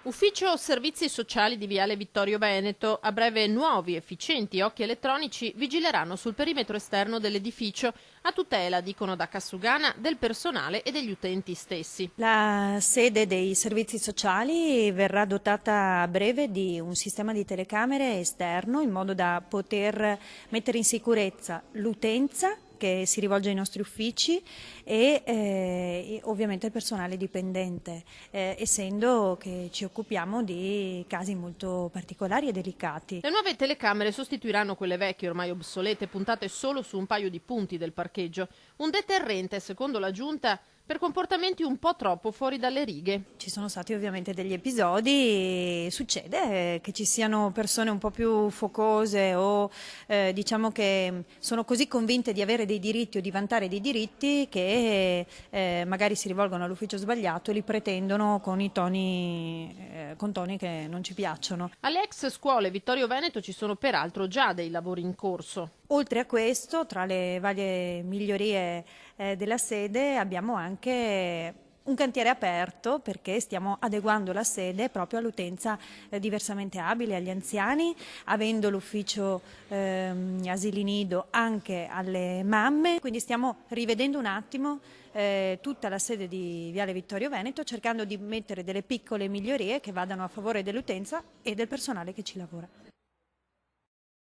Ufficio Servizi Sociali di Viale Vittorio Veneto. A breve nuovi, efficienti occhi elettronici vigileranno sul perimetro esterno dell'edificio a tutela, dicono da Cassugana, del personale e degli utenti stessi. La sede dei servizi sociali verrà dotata a breve di un sistema di telecamere esterno in modo da poter mettere in sicurezza l'utenza che si rivolge ai nostri uffici e ovviamente il personale dipendente, essendo che ci occupiamo di casi molto particolari e delicati. Le nuove telecamere sostituiranno quelle vecchie, ormai obsolete, puntate solo su un paio di punti del parcheggio. Un deterrente, secondo la Giunta, per comportamenti un po' troppo fuori dalle righe. Ci sono stati ovviamente degli episodi, succede che ci siano persone un po' più focose o diciamo che sono così convinte di avere dei diritti o di vantare dei diritti che magari si rivolgono all'ufficio sbagliato e li pretendono con toni che non ci piacciono. Alle ex scuole Vittorio Veneto ci sono peraltro già dei lavori in corso. Oltre a questo, tra le varie migliorie della sede abbiamo anche un cantiere aperto perché stiamo adeguando la sede proprio all'utenza diversamente abile, agli anziani, avendo l'ufficio asili nido anche alle mamme, quindi stiamo rivedendo un attimo tutta la sede di Viale Vittorio Veneto cercando di mettere delle piccole migliorie che vadano a favore dell'utenza e del personale che ci lavora.